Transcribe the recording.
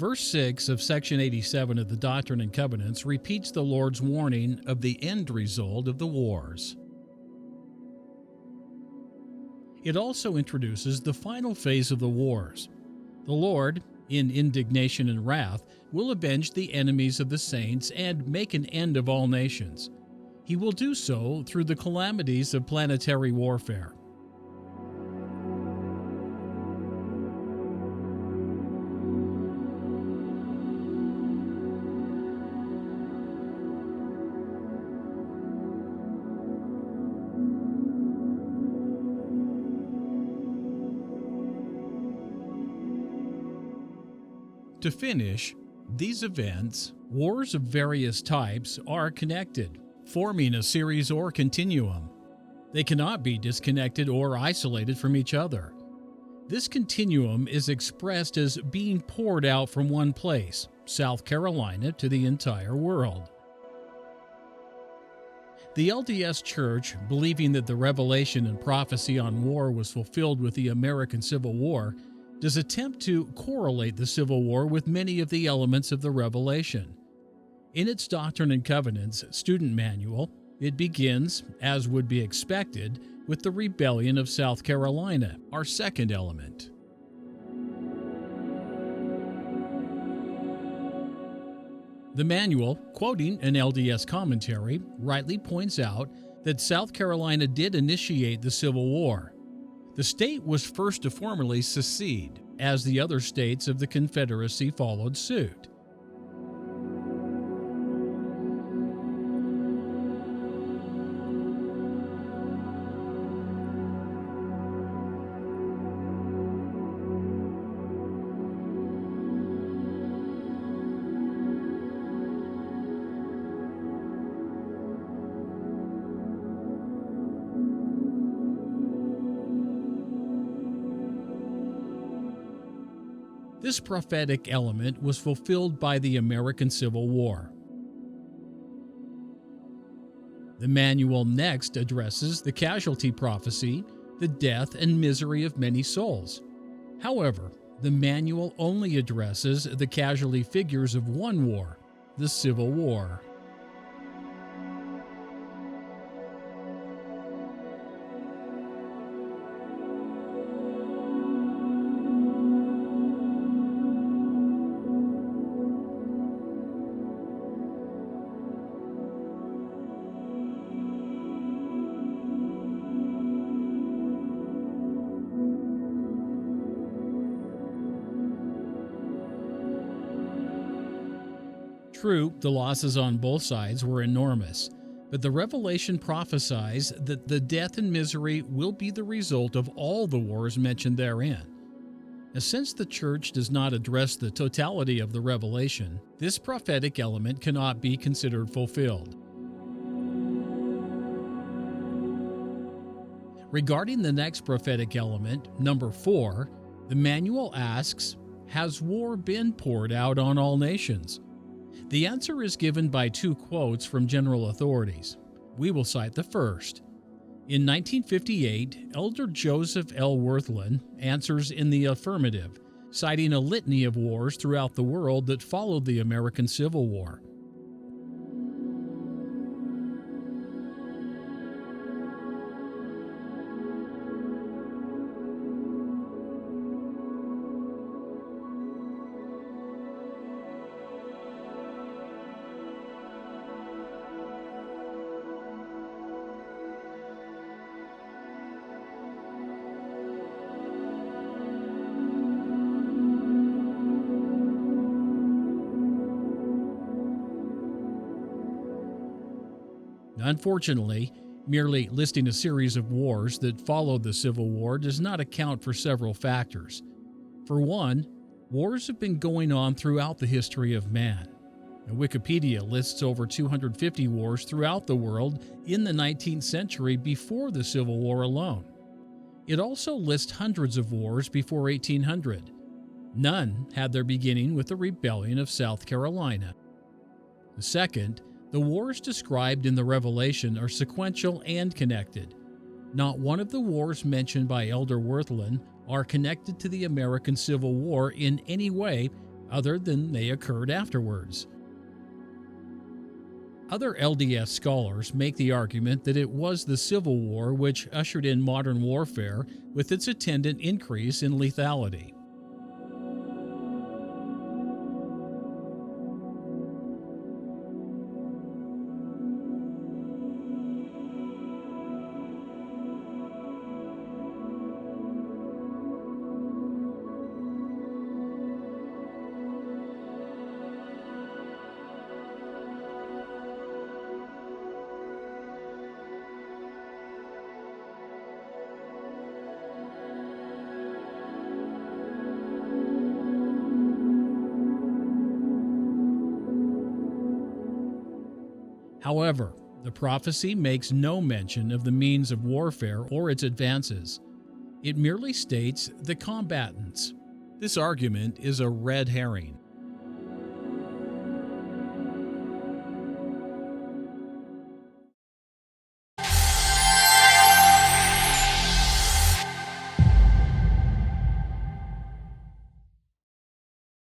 Verse 6 of section 87 of the Doctrine and Covenants repeats the Lord's warning of the end result of the wars. It also introduces the final phase of the wars. The Lord, in indignation and wrath, will avenge the enemies of the saints and make an end of all nations. He will do so through the calamities of planetary warfare. To finish, these events, wars of various types, are connected, forming a series or continuum. They cannot be disconnected or isolated from each other. This continuum is expressed as being poured out from one place, South Carolina, to the entire world. The LDS Church, believing that the revelation and prophecy on war was fulfilled with the American Civil War, does attempt to correlate the Civil War with many of the elements of the Revelation. In its Doctrine and Covenants student manual, it begins, as would be expected, with the rebellion of South Carolina, our second element. The manual, quoting an LDS commentary, rightly points out that South Carolina did initiate the Civil War. The state was first to formally secede, as the other states of the Confederacy followed suit. This prophetic element was fulfilled by the American Civil War. The manual next addresses the casualty prophecy, the death and misery of many souls. However, the manual only addresses the casualty figures of one war, the Civil War. True, the losses on both sides were enormous, but the Revelation prophesies that the death and misery will be the result of all the wars mentioned therein. And since the Church does not address the totality of the Revelation, this prophetic element cannot be considered fulfilled. Regarding the next prophetic element, number 4, the manual asks, "Has war been poured out on all nations?" The answer is given by two quotes from general authorities. We will cite the first. In 1958, Elder Joseph L. Worthland answers in the affirmative, citing a litany of wars throughout the world that followed the American Civil War. Unfortunately, merely listing a series of wars that followed the Civil War does not account for several factors. For one, wars have been going on throughout the history of man. Wikipedia lists over 250 wars throughout the world in the 19th century before the Civil War alone. It also lists hundreds of wars before 1800. None had their beginning with the rebellion of South Carolina. Second, the wars described in the Revelation are sequential and connected. Not one of the wars mentioned by Elder Worthland are connected to the American Civil War in any way, other than they occurred afterwards. Other LDS scholars make the argument that it was the Civil War which ushered in modern warfare with its attendant increase in lethality. However, the prophecy makes no mention of the means of warfare or its advances. It merely states the combatants. This argument is a red herring.